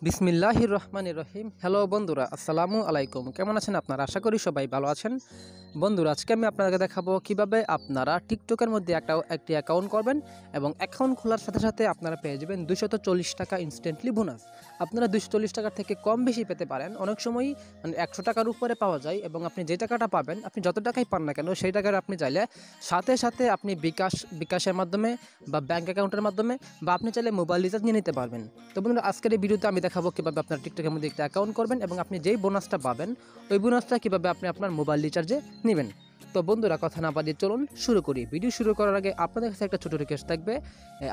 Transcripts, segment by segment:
বিসমিল্লাহির রহমানির রহিম। হ্যালো বন্ধুরা, আসসালামু আলাইকুম। কেমন আছেন আপনারা? আশা করি সবাই ভালো আছেন। বন্ধুরা, আজকে আমি আপনাদেরকে দেখাবো কিভাবে আপনারা টিকটকের মধ্যে একটি অ্যাকাউন্ট করবেন এবং অ্যাকাউন্ট খোলার সাথে সাথে আপনারা পেয়ে যাবেন 240 টাকা ইনস্ট্যান্টলি বোনাস। আপনারা 240 টাকার থেকে কম বেশি পেতে পারেন, অনেক সময়ই 100 টাকার উপরে পাওয়া যায় এবং আপনি যে টাকাটা পাবেন, আপনি যত টাকাই পান না কেন সেই টাকার আপনি চাইলে সাথে সাথে আপনি বিকাশের মাধ্যমে বা ব্যাঙ্ক অ্যাকাউন্টের মাধ্যমে বা আপনি চাইলে মোবাইল রিচার্জ নিয়ে নিতে পারবেন। তো বন্ধুরা, আজকের এই ভিডিওতে আমি দেখাবো কীভাবে আপনার টিকটকের মধ্যে একটা অ্যাকাউন্ট করবেন এবং আপনি যেই বোনাসটা পাবেন ওই বোনাসটা কীভাবে আপনি আপনার মোবাইল রিচার্জে নেবেন। তো বন্ধুরা, কথা না বাড়িয়ে চলুন শুরু করি। ভিডিও শুরু করার আগে আপনাদের কাছে একটা ছোটো রিকোয়েস্ট থাকবে,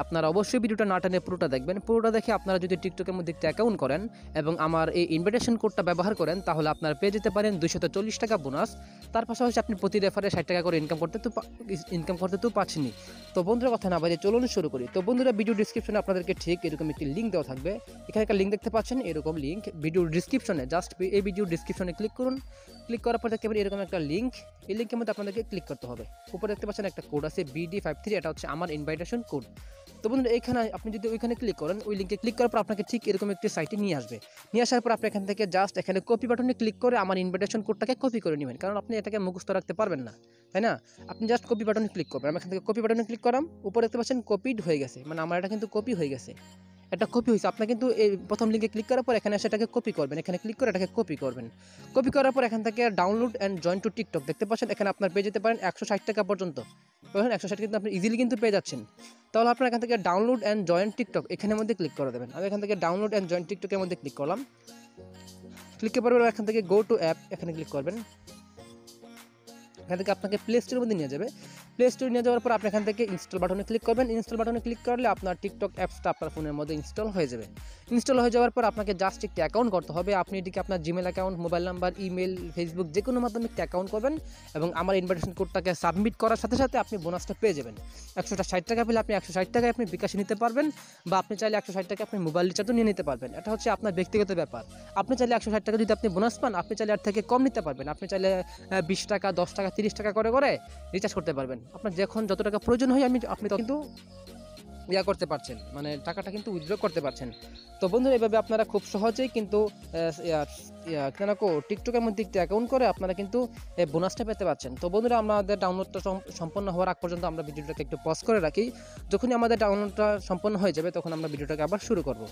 আপনারা অবশ্যই ভিডিওটা না টেনে পুরোটা দেখবেন। পুরোটা দেখে আপনারা যদি টিকটকের মধ্যে একটা অ্যাকাউন্ট করেন এবং আমার এই ইনভিটেশন কোডটা ব্যবহার করেন, তাহলে আপনারা পেয়ে যেতে পারেন 240 টাকা বোনাস। তার পাশাপাশি আপনি প্রতি রেফারে 60 টাকা করে ইনকাম করতে তো পারছেনই। তো বন্ধুরা, কথা না বাড়িয়ে চলুন শুরু করি। তো বন্ধুরা, ভিডিও ডিসক্রিপশনে আপনাদেরকে ঠিক এরকম একটি লিঙ্ক দেওয়া থাকবে। এখানে একটা লিঙ্ক দেখতে পাচ্ছেন, এরকম লিঙ্ক ভিডিও ডিসক্রিপশনে, জাস্ট এই ভিডিও ডিসক্রিপশনে ক্লিক করুন। ক্লিক করার পর দেখতে পাবেন এরকম একটা লিঙ্ক। এই লিঙ্কের মধ্যে আপনাদেরকে ক্লিক করতে হবে। উপরে দেখতে পাচ্ছেন একটা কোড আছে BD53, এটা হচ্ছে আমার ইনভাইটেশন কোড। তো বন্ধুরা, এখানে আপনি যদি ওইখানে ক্লিক করেন, ওই লিঙ্কে ক্লিক করার পর আপনাকে ঠিক এরকম একটি সাইটে নিয়ে আসবে। নিয়ে আসার পর আপনি এখান থেকে জাস্ট এখানে কপি বাটনে ক্লিক করে আমার ইনভাইটেশন কোডটাকে কপি করে নেবেন, কারণ আপনি এটাকে মুখস্থ রাখতে পারবেন না, তাই না? আপনি জাস্ট কপি বাটনে ক্লিক করবেন। আমি এখান থেকে কপি বাটনে ক্লিক করলাম। উপরে দেখতে পাচ্ছেন কপিড হয়ে গেছে, মানে আমার এটা কিন্তু কপি হয়ে গেছে। এটা কপি হয়েছে। আপনার কিন্তু এই প্রথম লিঙ্কে ক্লিক করার পর এখানে এসে এটাকে কপি করবেন। এখানে ক্লিক করে এটাকে কপি করবেন। কপি করার পর এখান থেকে download and join to TikTok দেখতে পাচ্ছেন, এখানে আপনার পেয়ে যেতে পারেন 160 টাকা পর্যন্ত। 160 কিন্তু আপনি ইজিলি কিন্তু পেয়ে যাচ্ছেন। তাহলে আপনার এখান থেকে ডাউনলোড অ্যান্ড জয়েন টিকটক এখানের মধ্যে ক্লিক করে দেবেন। আমি এখান থেকে ডাউনলোড অ্যান্ড জয়েন টিকটকের মধ্যে ক্লিক করলাম। ক্লিক করার পর এখান থেকে গো টু অ্যাপ এখানে ক্লিক করবেন। এখান থেকে আপনাকে প্লে স্টোরের মধ্যে নিয়ে যাবে। প্লে স্টোরে নিয়ে যাওয়ার পর আপনি এখান থেকে ইনস্টল বাটনে ক্লিক করবেন। ইনস্টল বাটনে ক্লিক করলে আপনার টিকটক অ্যাপসটা আপনার ফোনের মধ্যে ইনস্টল হয়ে যাবে। ইনস্টল হয়ে যাওয়ার পর আপনাকে জাস্ট একটি অ্যাকাউন্ট করতে হবে। আপনি এটিকে আপনার Gmail account, mobile number, email, Facebook যে কোনো মাধ্যমে একটি অ্যাকাউন্ট করবেন এবং আমার ইনভাইটেশন কোডটাকে সাবমিট করার সাথে সাথে আপনি বোনাসটা পেয়ে যাবেন। 160 টাকা পেলে আপনি 160 টাকায় আপনি বিকাশে নিতে পারবেন, বা আপনি চাইলে 160 টাকা আপনি মোবাইল রিচার্জও নিয়ে নিতে পারবেন। এটা হচ্ছে আপনার ব্যক্তিগত ব্যাপার। আপনি চাইলে 160 টাকা যদি আপনি বোনাস পান, আপনি চাইলে এর থেকে কম নিতে পারবেন। আপনি চাইলে 20 টাকা, 10 টাকা, 30 টাকা করে রিচার্জ করতে পারবেন। আপনার যখন যত টাকা প্রয়োজন হয় আপনি কিন্তু করতে পারছেন, মানে টাকাটা কিন্তু উইথড্র করতে পারছেন। তো বন্ধুরা, এইভাবে আপনারা খুব সহজেই কিন্তু টিকটকের মধ্যে একটি অ্যাকাউন্ট করে আপনারা কিন্তু বোনাসটা পেতে পারছেন। তো বন্ধুরা, আমাদের ডাউনলোডটা সম্পন্ন হওয়ার আগ পর্যন্ত আমরা ভিডিওটাকে একটু পজ করে রাখি। যখনই আমাদের ডাউনলোডটা সম্পন্ন হয়ে যাবে তখন আমরা ভিডিওটাকে আবার শুরু করব।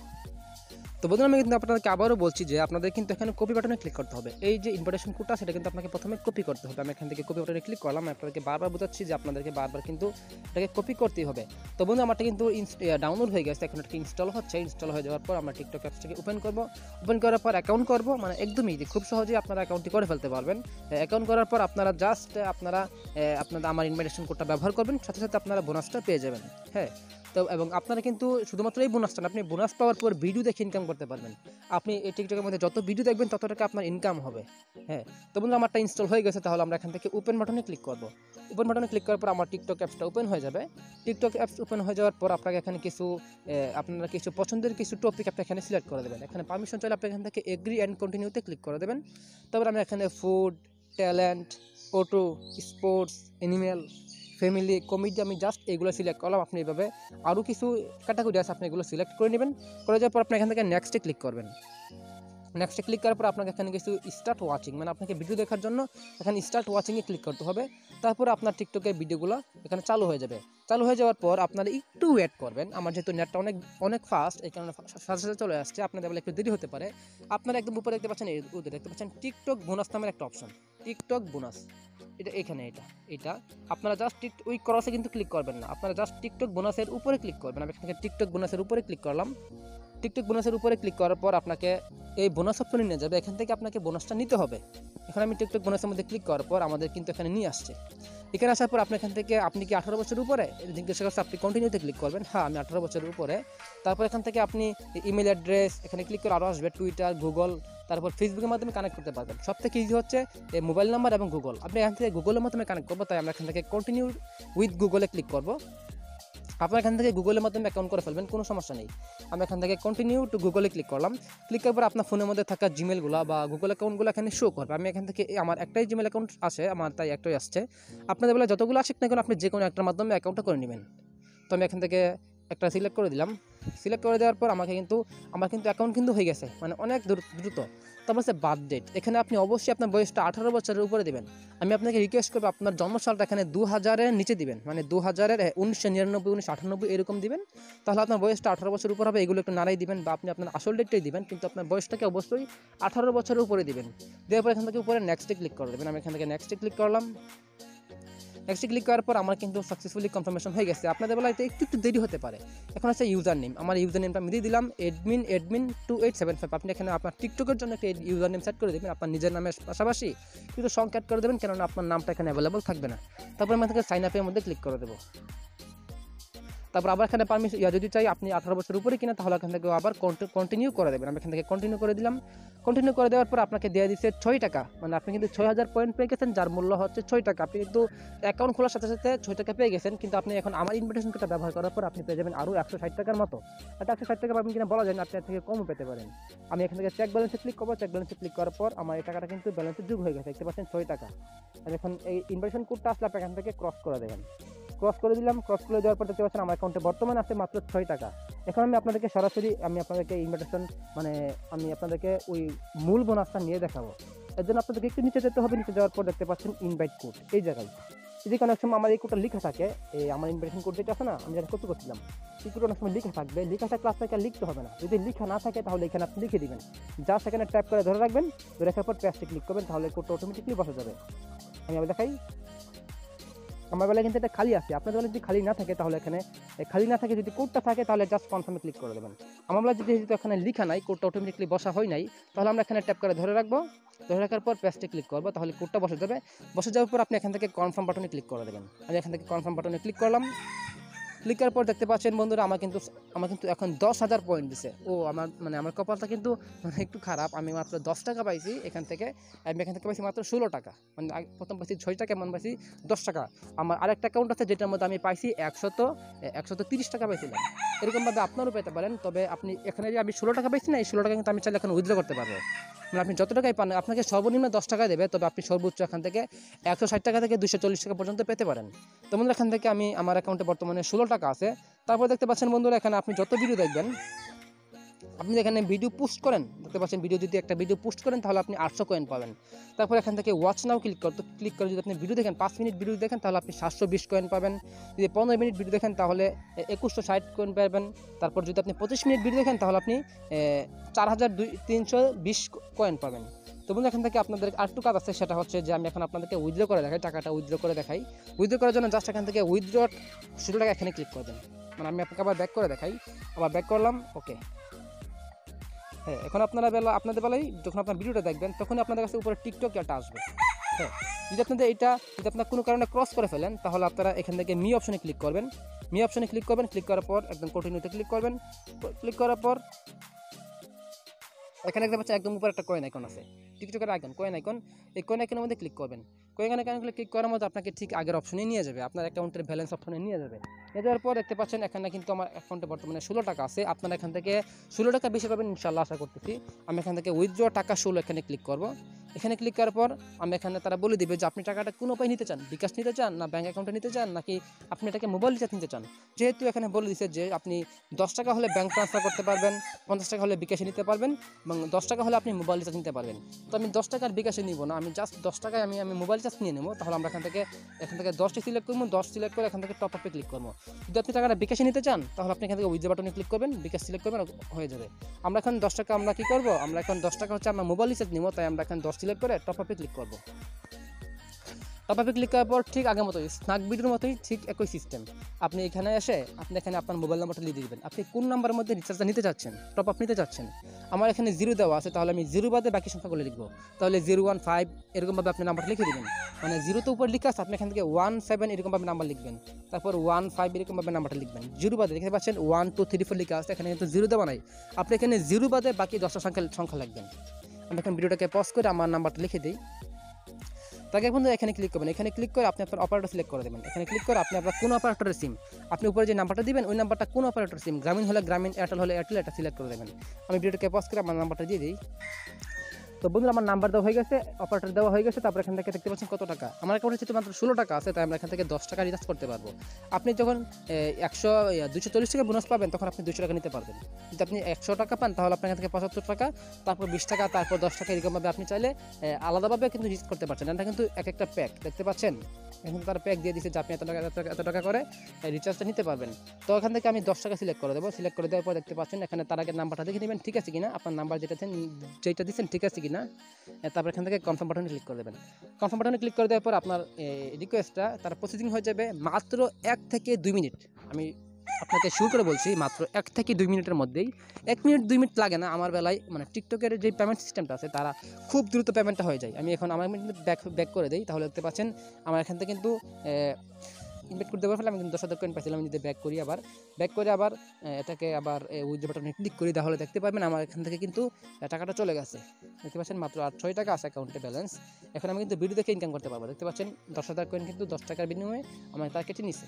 তো বন্ধুরা, আমি কিন্তু আপনাদেরকে আবারও বলছি যে আপনাদের কিন্তু এখানে কপি বাটনে ক্লিক করতে হবে। এই যে ইনভাইটেশন কোডটা, সেটা কিন্তু আপনাকে প্রথমে কপি করতে হবে। আমি এখান থেকে কপি বাটনে ক্লিক করলাম। আপনাদেরকে বারবার বোঝাচ্ছি যে আপনাদেরকে বারবার কিন্তু এটাকে কপি করতেই হবে। তো বন্ধু, আমারটা কিন্তু ডাউনলোড হয়ে গেছে, এখন এটা ইনস্টল হচ্ছে। ইনস্টল হয়ে যাওয়ার পর আমরা টিকটক অ্যাপসটাকে ওপেন করব। ওপেন করার পর অ্যাকাউন্ট করব, মানে একদমই ইজি, খুব সহজেই আপনারা অ্যাকাউন্টটি করে ফেলতে পারবেন। অ্যাকাউন্ট করার পর আপনারা জাস্ট আপনারা আমার ইনভাইটেশন কোডটা ব্যবহার করবেন, সাথে সাথে আপনারা বোনাসটা পেয়ে যাবেন। হ্যাঁ, তো এবং আপনারা কিন্তু শুধুমাত্র এই বোনাসটা না, আপনি বোনাস পাওয়ার পর ভিডিও দেখে ইনকাম করতে পারবেন। আপনি এই টিকটকের মধ্যে যত ভিডিও দেখবেন তত টাকা আপনার ইনকাম হবে। হ্যাঁ, তো বন্ধু, আমারটা ইনস্টল হয়ে গেছে। তাহলে আমরা এখান থেকে ওপেন বাটনে ক্লিক করব। ওপেন বাটনে ক্লিক করার পর আমার টিকটক অ্যাপসটা ওপেন হয়ে যাবে। টিকটক অ্যাপস ওপেন হয়ে যাওয়ার পর আপনাকে এখানে আপনারা কিছু পছন্দের কিছু টপিক আপনি এখানে সিলেক্ট করে দেবেন। এখানে পারমিশন চাইলে আপনি এখান থেকে এগ্রি অ্যান্ড কন্টিনিউতে ক্লিক করে দেবেন। তারপর আমি এখানে food, talent, auto, sports, animal, family, comedy, আমি জাস্ট এগুলো সিলেক্ট করলাম। আপনি এইভাবে আরও কিছু ক্যাটাগরি আছে, আপনি এগুলো সিলেক্ট করে নেবেন। করে যাওয়ার পর আপনি এখান থেকে নেক্সটে ক্লিক করবেন। নেক্সটে ক্লিক করার পর আপনাকে এখানে কিছু স্টার্ট ওয়াচিং, মানে আপনাকে ভিডিও দেখার জন্য এখানে স্টার্ট ওয়াচিংয়ে ক্লিক করতে হবে। তারপর আপনার টিকটকের ভিডিওগুলো এখানে চালু হয়ে যাবে। চালু হয়ে যাওয়ার পর আপনারা একটু ওয়েট করবেন। আমার যেহেতু নেটটা অনেক ফাস্ট, এই কারণে সাথে সাথে চলে আসছে। আপনাদের বলে একটু দেরি হতে পারে। আপনারা একদম উপরে দেখতে পাচ্ছেন টিকটক বোনাস নামের একটা অপশন, টিকটক বোনাস। এটা আপনারা জাস্ট ওই ক্রসে কিন্তু ক্লিক করবেন না, আপনারা জাস্ট টিকটক বোনাসের উপরে ক্লিক করবেন। আমি এখানে টিকটক বোনাসের উপরে ক্লিক করলাম। টিকটক বোনাসের উপরে ক্লিক করার পর আপনাকে এই বোনাস অপশনে নিয়ে যাবে। এখান থেকে আপনাকে বোনাসটা নিতে হবে। এখন আমি টিকটক বোনাসের মধ্যে ক্লিক করার পর আমাদের কিন্তু এখানে নিয়ে আসছে। এখানে আসার পর আপনি এখান থেকে আপনি কি 18 বছরের উপরে জিজ্ঞাসা করছে, আপনি কন্টিনিউতে ক্লিক করবেন। হ্যাঁ, আমি 18 বছরের উপরে। তারপর এখান থেকে আপনি ইমেল অ্যাড্রেস এখানে ক্লিক করে আরও আসবে, টুইটার, গুগল, তারপর ফেসবুকের মাধ্যমে কানেক্ট করতে পারবেন। সব থেকে ইজি হচ্ছে এই মোবাইল নাম্বার এবং গুগল। আপনি এখান থেকে গুগলের মাধ্যমে কানেক্ট করবো, তাই আমরা এখান থেকে কন্টিনিউ উইথ গুগলে ক্লিক করবো। আপনার এখান থেকে গুগলের মাধ্যমে অ্যাকাউন্ট করে ফেলবেন, কোনো সমস্যা নেই। আমি এখান থেকে কন্টিনিউ টু গুগলে ক্লিক করলাম। ক্লিক করার পর আপনার ফোনের মধ্যে থাকা জিমেলগুলো বা গুগল অ্যাকাউন্টগুলো এখানে শো করবে। আমি এখান থেকে আমার একটাই জিমেল অ্যাকাউন্ট আছে, আমার তাই একটাই আসছে। আপনাদের বেলা যতগুলো আসে না কেন, আপনি যে কোনো একটার মাধ্যমে অ্যাকাউন্টটা করে নেবেন। তো আমি এখান থেকে একটা সিলেক্ট করে দিলাম। সিলেক্ট করে দেওয়ার পর আমার কিন্তু অ্যাকাউন্ট কিন্তু হয়ে গেছে, মানে অনেক দ্রুত। তারপর হচ্ছে বার্থ ডেট, এখানে আপনি অবশ্যই আপনার বয়সটা 18 বছরের উপরে দেবেন। আমি আপনাকে রিকোয়েস্ট করবো আপনার জন্মসালটা এখানে 2000-এর নিচে দিবেন, মানে 2000-এর 1999, 1998 এরকম দিবেন, তাহলে আপনার বয়সটা 18 বছর উপর হবে। এগুলো একটু নাড়াই দিবেন, বা আপনি আপনার আসল ডেটটাই দিবেন, কিন্তু আপনার বয়সটাকে অবশ্যই 18 বছরের উপরে দিবেন। দেওয়ার পর এখান থেকে উপরে নেক্সটে ক্লিক করে দেবেন। আমি এখান থেকে নেক্সটে ক্লিক করলাম। নেক্সটে ক্লিক করার পর আমার কিন্তু সাকসেসফুলি কনফার্মেশন হয়ে গেছে। আপনাদের বেলায় একটু দেরি হতে পারে। এখন আছে ইউজার নেম, আমার ইউজার নেমটা আমি দিয়ে দিলাম admin 2875। আপনি এখানে আপনার টিকটকের জন্য একটা ইউজার নেম সেট করে দেবেন, আপনার নিজের নামের পাশাপাশি কিন্তু সংখ্যা অ্যাড করে দেবেন, কেননা আপনার নামটা এখানে অ্যাভেলেবল থাকবে না। তারপর আমি এখানে সাইন আপের মধ্যে ক্লিক করে দেবো। তারপর আবার এখানে পারমিশন যদি চাই আপনি 18 বছর উপরে কিনা, তাহলে এখান থেকে আবার কন্টিনিউ করে দেবেন। আমি এখান থেকে কন্টিনিউ করে দিলাম। কন্টিনিউ করে দেওয়ার পর আপনাকে দেওয়া দিচ্ছে 6 টাকা, মানে আপনি কিন্তু 6000 পয়েন্ট পেয়ে গেছেন, যার মূল্য হচ্ছে 6 টাকা। আপনি কিন্তু অ্যাকাউন্ট খোলার সাথে সাথে 6 টাকা পেয়ে গেছেন, কিন্তু আপনি এখন আমার ইনভিটেশন কোডটা ব্যবহার করার পর আপনি পেয়ে যাবেন আরও 160 টাকার মতো। এটা 160 টাকা পাবেন কিনা বলা যায় না, আপনি এর থেকে কমও পেতে পারেন। আমি এখান থেকে চেক ব্যালেন্সে ক্লিক করবো। চেক ব্যালেন্সে ক্লিক করার পর আমার এই টাকাটা কিন্তু ব্যালেন্সে যোগ হয়ে গেছে, দেখতে পাচ্ছেন 6 টাকা। আর এখন এই ইনভিটেশন কোডটা আসলে আপনি এখান থেকে ক্রস করে দেবেন। ক্রস করে দিলাম। ক্রস করে দেওয়ার পর দেখতে পাচ্ছেন আমার অ্যাকাউন্টে বর্তমানে আছে মাত্র 6 টাকা। এখন আমি আপনাদেরকে সরাসরি ইনভিটেশন, মানে আমি আপনাদেরকে ওই মূল বোনাসটা নিয়ে দেখাবো। এর জন্য আপনাদেরকে একটু নিচে যেতে হবে। নিচে যাওয়ার পর দেখতে পাচ্ছেন ইনভাইট কোড, এই জায়গায় যদি অনেক সময় আমার এই কোডটা লেখা থাকে, এই আমার ইনভিটেশন কোড যেটা আছে না, আমি যেটা কপি করছিলাম, এই কোড অনেক সময় লেখা থাকবে। লেখা থাকলে আপনাকে লিখতে হবে না, যদি লেখা না থাকে তাহলে এখানে আপনি লিখে দিবেন। যা সেখানে ট্যাপ করে ধরে রাখবেন, ধরে রাখার পর পেস্টে ক্লিক করবেন, তাহলে কোডটা অটোমেটিকলি বসে যাবে। আমি আবার দেখাই, আমার বেলায় কিন্তু এটা খালি আছে। আপনাদের বেলায় যদি খালি না থাকে, তাহলে এখানে খালি না থাকে, যদি কোডটা থাকে তাহলে জাস্ট কনফার্মে ক্লিক করে দেবেন। আমার বেলায় যেহেতু এখানে লেখা নাই, কোডটা অটোমেটিকলি বসা হয় নাই, তাহলে আমরা এখানে ট্যাপ করে ধরে রাখবো। ধরে রাখার পর পেস্টে ক্লিক করবো, তাহলে কোডটা বসে যাবে। বসে যাওয়ার পর আপনি এখান থেকে কনফার্ম বাটনে ক্লিক করে দেবেন। আমি এখান থেকে কনফার্ম বাটনে ক্লিক করলাম। ক্লিক করার পর দেখতে পাচ্ছেন বন্ধুরা, আমার কিন্তু এখন 10,000 পয়েন্ট দিছে। আমার কপালটা কিন্তু একটু খারাপ। আমি মাত্র 10 টাকা পাইছি এখান থেকে। আমি এখান থেকে পাইছি মাত্র 16 টাকা, মানে প্রথম পাইছি 6 টাকা, এমন পাইছি 10 টাকা। আমার আরেকটা অ্যাকাউন্ট আছে যেটার মধ্যে আমি পাইছি 130 টাকা পাইছিলাম। এরকমভাবে আপনারও পেতে পারেন। তবে আপনি এখানে যে আমি 16 টাকা পাইছি না, এই 16 টাকা কিন্তু আমি চাইলে এখন উইথড্র করতে পারবো। মানে আপনি যত টাকাই পান, আপনাকে সর্বনিম্ন 10 টাকা দেবে, তবে আপনি সর্বোচ্চ এখান থেকে 160 টাকা থেকে 240 টাকা পর্যন্ত পেতে পারেন। তো বন্ধুরা, এখান থেকে আমার অ্যাকাউন্টে বর্তমানে 16 টাকা আছে। তারপর দেখতে পাচ্ছেন বন্ধুরা, এখানে আপনি যত ভিডিও দেখবেন, আপনি এখানে ভিডিও পোস্ট করেন, দেখতে পাচ্ছেন যদি একটা ভিডিও পোস্ট করেন, তাহলে আপনি 800 কয়েন পাবেন। তারপর এখান থেকে ওয়াচ নাও ক্লিক করে যদি আপনি ভিডিও দেখেন, 5 মিনিট ভিডিও দেখেন, তাহলে আপনি 720 কয়েন পাবেন। যদি 15 মিনিট ভিডিও দেখেন, তাহলে 2160 কয়েন পাবেন। তারপর যদি আপনি 25 মিনিট ভিডিও দেখেন, তাহলে আপনি 4320 কয়েন পাবেন। তো বন্ধু, এখান থেকে আপনাদের আরেকটু কাজ আছে, সেটা হচ্ছে যে আমি এখন আপনাদেরকে উইথড্র করে দেখাই, টাকাটা উইথড্র করে দেখাই। উইথড্র করার জন্য জাস্ট এখান থেকে উইথড্র 16 টাকা এখানে ক্লিক করবেন। মানে আমি আপনাকে আবার ব্যাক করে দেখাই। আবার ব্যাক করলাম, ওকে। হ্যাঁ, এখন আপনাদের বেলায় যখন আপনার ভিডিওটা দেখবেন, তখনই আপনাদের কাছে উপরে টিকটক একটা আসবে। হ্যাঁ, যদি আপনার কোনো কারণে ক্রস করে ফেলেন, তাহলে আপনারা এখান থেকে মি অপশনে ক্লিক করবেন। ক্লিক করার পর একদম কন্টিনিউতে ক্লিক করবেন। ক্লিক করার পর এখানে দেখতে পাচ্ছেন একদম উপরে একটা কয়েন আইকন আছে, টিকটকের আইকন, কয়েন আইকন। এই কয়েন আইকনের মধ্যে ক্লিক করবেন। কয়েন আইকনে ক্লিক করার মধ্যে আপনাকে ঠিক আগের অপশনে নিয়ে যাবে, আপনার অ্যাকাউন্টের ব্যালেন্স অপশনে নিয়ে যাবে। যাওয়ার পর দেখতে পাচ্ছেন এখানে কিন্তু আমার অ্যাকাউন্টে বর্তমানে 16 টাকা আছে। আপনারা এখান থেকে 16 টাকা বেশি পাবেন ইনশাআল্লাহ, আশা করতেছি। আমি এখান থেকে উইথড্র টাকা 16 এখানে ক্লিক করব। এখানে ক্লিক করার পর এখানে তারা বলে দিবে যে আপনি টাকাটা কোন উপায় নিতে চান, বিকাশ নিতে চান, না ব্যাঙ্ক অ্যাকাউন্টে নিতে চান, নাকি আপনি এটাকে মোবাইল রিচার্জ নিতে চান। যেহেতু এখানে বলে দিচ্ছে যে আপনি 10 টাকা হলে ব্যাঙ্ক ট্রান্সফার করতে পারবেন, 50 টাকা হলে বিকাশে নিতে পারবেন, এবং 10 টাকা হলে আপনি মোবাইল রিচার্জ নিতে পারবেন। তো আমি 10 টাকার বিকাশে নিব না, আমি জাস্ট 10 টাকায় আমি মোবাইল রিচার্জ নিয়ে নেবো। তাহলে আমরা এখান থেকে 10টি সিলেক্ট করবো। 10 সিলেক্ট করে এখান থেকে টপ আপে ক্লিক করবো। যদি আপনি টাকাটা বিকাশে নিতে চান, তাহলে আপনি এখান থেকে উইথড্র বাটনে ক্লিক করবেন, বিকাশ সিলেক্ট করবেন, হয়ে যাবে। আমরা এখন 10 টাকা আমরা কি করবো, আমরা এখন 10 টাকা হচ্ছে আমরা মোবাইল রিচার্জ নিব, তাই আমরা এখন 10 সিলেক্ট করে টপ আপে ক্লিক করবো। টপ আপে ক্লিক করার পর ঠিক আগের মতোই, স্ন্যাক ভিডিওর মতোই ঠিক একই সিস্টেম। আপনি এখানে এসে এখানে আপনার মোবাইল নাম্বারটা লিখে দিবেন, আপনি কোন নাম্বারের মধ্যে রিচার্জটা নিতে চাচ্ছেন, টপ আপ নিতে চাচ্ছেন। আমার এখানে 0 দেওয়া আছে, তাহলে আমি 0 বাদে বাকি সংখ্যাগুলো লিখবো। তাহলে 015 এরকমভাবে আপনি নাম্বারটা লিখে দিবেন। মানে 0 তো উপর লিখা আছে, আপনি এখান থেকে 17 এরকমভাবে নাম্বার লিখবেন। তারপর 15 এরকমভাবে নাম্বারটা লিখবেন। 0 বাদে দেখতে পাচ্ছেন 1 2 3 4 লিখা আছে, এখানে কিন্তু 0 দেওয়া নাই। আপনি এখানে 0 বাদে বাকি 10টা সংখ্যা লিখবেন। আমি এখন ভিডিওটাকে পজ করে আমার নাম্বারটা লিখে দিই। তাকে বন্ধু এখানে ক্লিক করবেন। এখানে ক্লিক করে আপনি আপনার অপারেটর সিলেক্ট করে দেবেন। এখানে ক্লিক করে আপনি আপনার কোন অপারেটরের সিম, আপনি উপরে যে নাম্বারটা দিবেন ওই নাম্বারটা কোন অপারেটর সিম, গ্রামীণ হলে গ্রামীণ, এয়ারটেল হলে এয়ারটেল, এটা সিলেক্ট করে দেবেন। আমি ভিডিওটাকে পজ করে আমার নাম্বারটা দিয়ে দিই। তো তো বন্ধুরা আমার নাম্বার দেওয়া হয়ে গেছে, অপারেটর দেওয়া হয়ে গেছে। তারপর এখান থেকে দেখতে পাচ্ছেন কত টাকা আমার অ্যাকাউন্টে যেহেতু মাত্র 16 টাকা আছে, তাই আমরা এখান থেকে 10 টাকা রিচার্জ করতে পারবো। আপনি যখন 240 টাকা বোনাস পাবেন তখন আপনি 200 টাকা নিতে পারবেন। যদি আপনি 100 টাকা পান তাহলে আপনার এখান থেকে 75 টাকা, তারপর 20 টাকা, তারপর 10 টাকা, এরকমভাবে আপনি চাইলে আলাদাভাবে কিন্তু রিচার্জ করতে পারছেন। এটা কিন্তু এক একটা প্যাক দেখতে পাচ্ছেন, এখন তার প্যাক দিয়ে দিচ্ছে যে আপনি এত টাকা করে রিচার্জটা নিতে পারবেন। তো এখান থেকে আমি 10 টাকা সিলেক্ট করে দেবো। সিলেক্ট করে দেওয়ার পর দেখতে পাচ্ছেন এখানে তার আগে নাম্বারটা দেখে নেবেন ঠিক আছে কিনা, আপনার নাম্বার যেটা দিচ্ছেন ঠিক আছে কিনা। তারপর এখান থেকে কনফার্ম বাটনে ক্লিক করে দেবেন। কনফার্ম বাটনে ক্লিক করে দেওয়ার পর আপনার রিকোয়েস্টটা তার প্রসেসিং হয়ে যাবে মাত্র 1 থেকে 2 মিনিট। আমি আপনাকে শুরু করে বলছি মাত্র 1 থেকে 2 মিনিটের মধ্যেই। 1 মিনিট 2 মিনিট লাগে না আমার বেলায়, মানে টিকটকের যে পেমেন্ট সিস্টেমটা আছে তারা খুব দ্রুত পেমেন্টটা হয়ে যায়। আমি এখন আমার ব্যাক করে দিই, তাহলে দেখতে পাচ্ছেন আমার এখান থেকে কিন্তু ইনভাইট করতে পারলে আমি কিন্তু 10,000 কয়েন পাইছিলাম। আমি যদি ব্যাক করে আবার এটাকে আবার উইথড্র বাটনে ক্লিক করি, তাহলে দেখতে পাবেন আমার এখান থেকে কিন্তু টাকাটা চলে গেছে। দেখতে পাচ্ছেন মাত্র 800 টাকা আছে অ্যাকাউন্টে ব্যালেন্স। এখন আমি কিন্তু ভিডিও দেখে ইনকাম করতে পারবো। দেখতে পাচ্ছেন 10,000 কয়েন কিন্তু 10 টাকার বিনিময়ে আমার তার কেটে নিছে।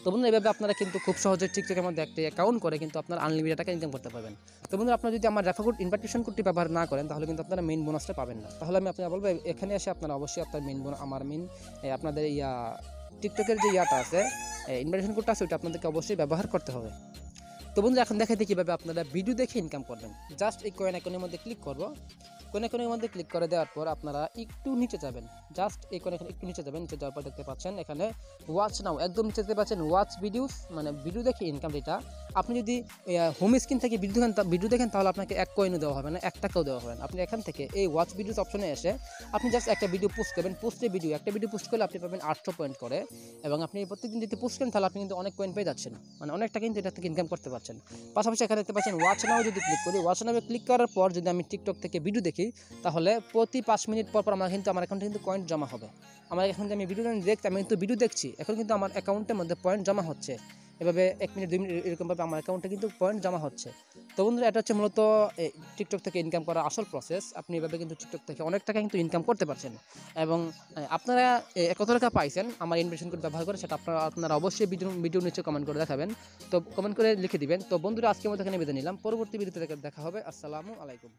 তো বন্ধুরা এইভাবে আপনারা কিন্তু খুব সহজে টিকটকের মধ্যে একটা অ্যাকাউন্ট করে কিন্তু আপনার আনলিমিটেড টাকা ইনকাম করতে পারবেন। তো বন্ধুরা আপনারা যদি আমার রেফার কোড ইনভাইটেশন কোডটি ব্যবহার না করেন তাহলে কিন্তু আপনারা মেইন বোনাসটা পাবেন না। তাহলে আমি আপনারা বলবো এখানে এসে আপনারা অবশ্যই আপনার আপনাদের টিকটকের যে ইয়াটা আছে ইনভাইটেশন কোডটা আছে ওটা আপনাদেরকে অবশ্যই ব্যবহার করতে হবে। তো বন্ধুরা এখন দেখাইতে কীভাবে আপনারা ভিডিও দেখে ইনকাম করবেন। জাস্ট এই কয়েন আইকনের মধ্যে ক্লিক করবো। কয়েন আইকনের মধ্যে ক্লিক করে দেওয়ার পর আপনারা একটু নিচে যাবেন, জাস্ট এই কয়েন আইকন একটু নিচে যাবেন। নিচে যাওয়ার পর দেখতে পাচ্ছেন এখানে ওয়াচ নাও, একদম নিচে দেখতে পাচ্ছেন ওয়াচ ভিডিওস, মানে ভিডিও দেখে ইনকাম। যেটা আপনি যদি হোম স্ক্রিন থেকে ভিডিও দেখেন তাহলে আপনাকে 1 কয়েনও দেওয়া হবে না, 1 টাকাও দেওয়া হবে না। আপনি এখান থেকে এই ওয়াচ ভিডিওস অপশনে এসে আপনি জাস্ট একটা ভিডিও পোস্ট করবেন। একটা ভিডিও পোস্ট করলে আপনি পাবেন 800 পয়েন্ট করে, এবং আপনি প্রত্যেকদিন যদি পোস্ট করেন তাহলে আপনি কিন্তু অনেক কয়েন পেয়ে যাচ্ছেন, মানে অনেকটা কিন্তু এটা থেকে ইনকাম করতে পারছেন। পাশাপাশি এখানে দেখতে পাচ্ছেন ওয়াচ নাও যদি ক্লিক করি, ওয়াচ নাও ক্লিক করার পর যদি আমি টিকটক থেকে ভিডিও দেখি তাহলে প্রতি 5 মিনিট পর আমার অ্যাকাউন্টে কিন্তু পয়েন্ট জমা হবে। আমার এখন যে আমি ভিডিও দেখছি, আমি কিন্তু ভিডিও দেখছি, এখন কিন্তু আমার অ্যাকাউন্টের মধ্যে পয়েন্ট জমা হচ্ছে। এভাবে 1 মিনিট 2 মিনিট এরকমভাবে আমার অ্যাকাউন্টে কিন্তু পয়েন্ট জমা হচ্ছে। তো বন্ধুরা এটা হচ্ছে মূলত টিকটক থেকে ইনকাম করার আসল প্রসেস। আপনি এভাবে কিন্তু টিকটক থেকে অনেক টাকা কিন্তু ইনকাম করতে পারছেন। এবং আপনারা কত টাকা পাইছেন আমার ইনভেস্টমেন্ট কোড ব্যবহার করে সেটা আপনারা অবশ্যই ভিডিও নিচে কমেন্ট করে দেখাবেন। তো কমেন্ট করে লিখে দিবেন। তো বন্ধুরা আজকের মতো এখানে বিদায় নিলাম, পরবর্তী ভিডিওতে দেখা হবে। আসসালামু আলাইকুম।